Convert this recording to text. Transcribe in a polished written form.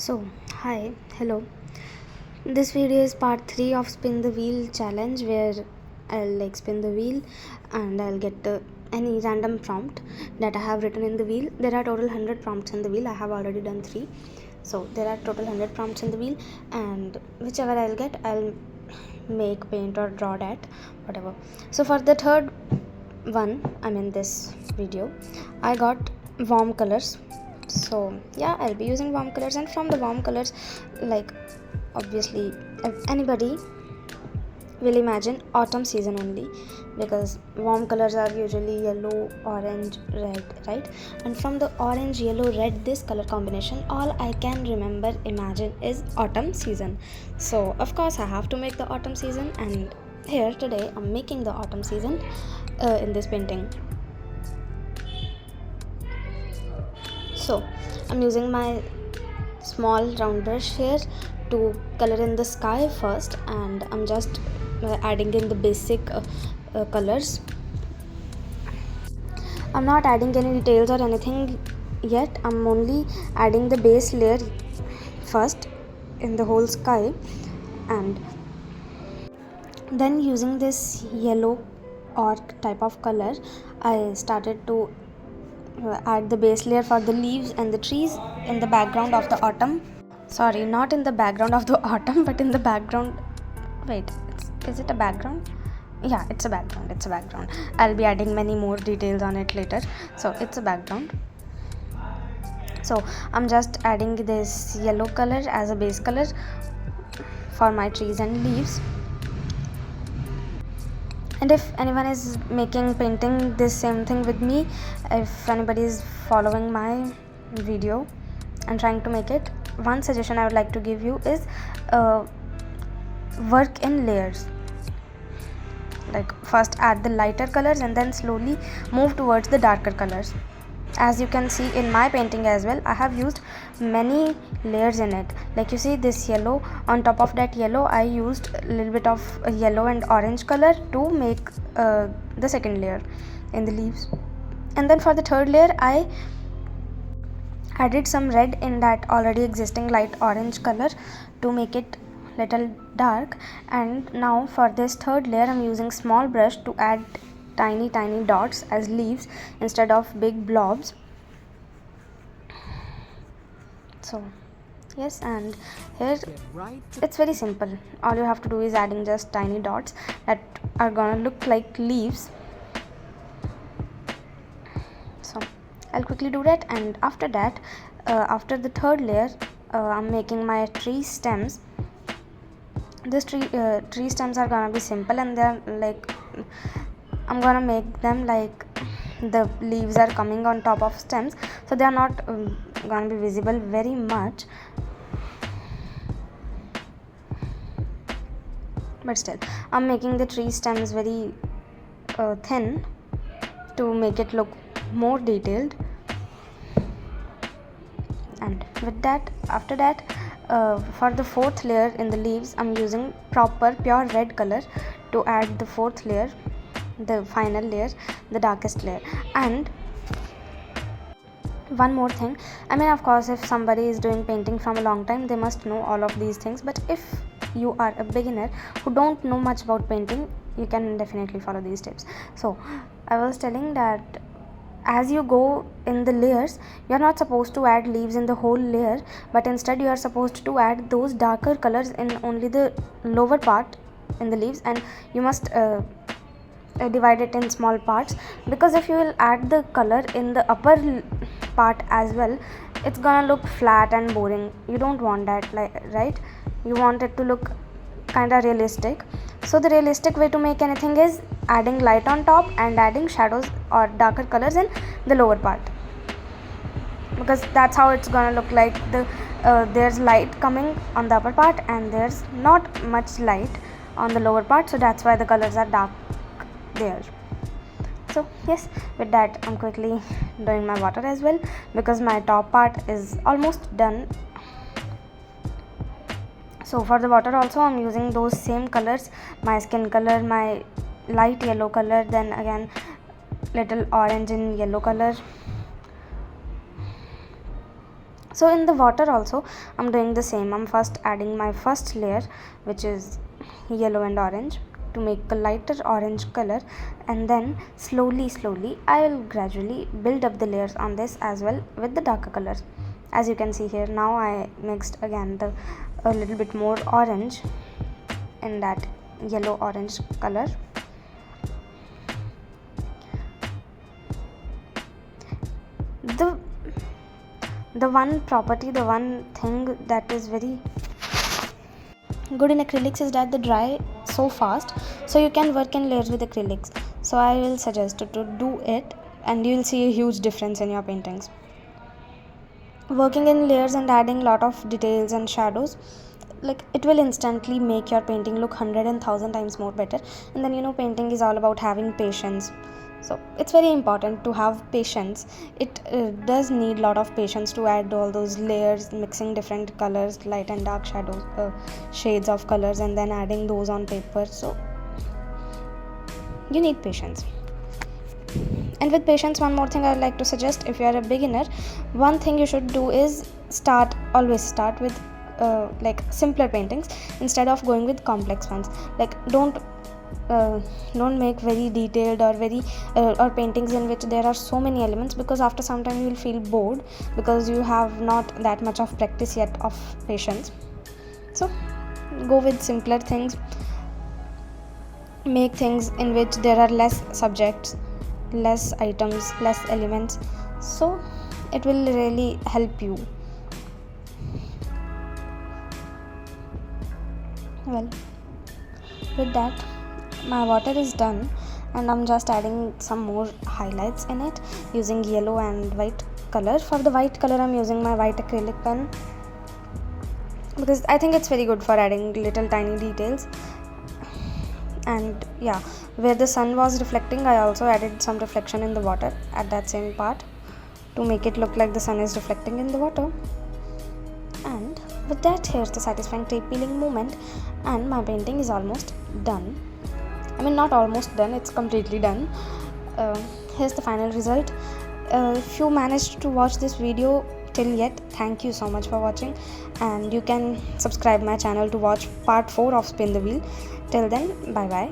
So, hi, hello. This video is part 3 of spin the wheel challenge where I'll spin the wheel and I'll get any random prompt that I have written in the wheel. There are total 100 prompts in the wheel. I have already done 3. So, there are total 100 prompts in the wheel, and whichever I'll get, I'll make, paint or draw that, whatever. So, for the third one, this video, I got warm colors. So yeah, I'll be using warm colors, and from the warm colors, obviously anybody will imagine autumn season only, because warm colors are usually yellow, orange, red, right? And from the orange, yellow, red, this color combination, all I can remember, imagine is autumn season. So of course I have to make the autumn season, and here today I'm making the autumn season in this painting. So I'm using my small round brush here to color in the sky first, and I'm just adding in the basic colors. I'm not adding any details or anything yet. I'm only adding the base layer first in the whole sky, and then using this yellow orc type of color, I started to add the base layer for the leaves and the trees in the background of the autumn. Sorry, not in the background of the autumn, but in the background. Wait, is it a background? Yeah, it's a background. I'll be adding many more details on it later. So it's a background. So I'm just adding this yellow color as a base color for my trees and leaves. And if anyone is painting this same thing with me, if anybody is following my video and trying to make it, one suggestion I would like to give you is work in layers. Like, first add the lighter colors and then slowly move towards the darker colors. As you can see in my painting as well, I have used many layers in it. Like you see this yellow, on top of that yellow I used a little bit of yellow and orange color to make the second layer in the leaves. And then for the third layer I added some red in that already existing light orange color to make it little dark. And now for this third layer I'm using small brush to add tiny dots as leaves instead of big blobs. So yes, and here it's very simple. All you have to do is adding just tiny dots that are gonna look like leaves. So I'll quickly do that, and after that, after the third layer, I'm making my tree stems. This tree stems are gonna be simple, and they're like, I'm gonna make them like the leaves are coming on top of stems, so they are not gonna be visible very much, but still I'm making the tree stems very thin to make it look more detailed. And with that, after that, for the fourth layer in the leaves, I'm using proper pure red color to add the fourth layer, the final layer, the darkest layer. And one more thing, of course, if somebody is doing painting from a long time, they must know all of these things, but if you are a beginner who don't know much about painting, you can definitely follow these tips. So I was telling that as you go in the layers, you are not supposed to add leaves in the whole layer, but instead you are supposed to add those darker colors in only the lower part in the leaves, and you must divide it in small parts, because if you will add the color in the upper part as well, it's gonna look flat and boring. You don't want that, right? You want it to look kind of realistic. So the realistic way to make anything is adding light on top and adding shadows or darker colors in the lower part, because that's how it's gonna look like. There's light coming on the upper part and there's not much light on the lower part, so that's why the colors are dark there. So yes, with that I'm quickly doing my water as well, because my top part is almost done. So for the water also I'm using those same colors, my skin color, my light yellow color, then again little orange and yellow color. So in the water also I'm doing the same. I'm first adding my first layer, which is yellow and orange, to make a lighter orange color, and then slowly I will gradually build up the layers on this as well with the darker colors. As you can see here, now I mixed again a little bit more orange in that yellow orange color. The one property, the one thing that is very good in acrylics is that they dry so fast, so you can work in layers with acrylics. So I will suggest you to do it, and you will see a huge difference in your paintings. Working in layers and adding lot of details and shadows, like, it will instantly make your painting look 100 and 1000 times more better. And then painting is all about having patience, so it's very important to have patience. It does need lot of patience to add all those layers, mixing different colors, light and dark shadows, shades of colors, and then adding those on paper. So you need patience. And with patience, one more thing I would like to suggest: if you are a beginner, one thing you should do is always start with like simpler paintings instead of going with complex ones. Like, don't make very detailed or very or paintings in which there are so many elements, because after some time you will feel bored, because you have not that much of practice yet of patience. So go with simpler things, make things in which there are less subjects, less items, less elements, so it will really help you. Well, with that, my water is done, and I'm just adding some more highlights in it using yellow and white color. For the white color, I'm using my white acrylic pen, because I think it's very good for adding little tiny details. And yeah, where the sun was reflecting, I also added some reflection in the water at that same part to make it look like the sun is reflecting in the water. And with that, here's the satisfying tape peeling moment, and my painting is almost done. I mean, not almost done, it's completely done. Here's the final result. If you managed to watch this video till yet, thank you so much for watching, and you can subscribe my channel to watch part 4 of Spin the Wheel. Till then, bye bye.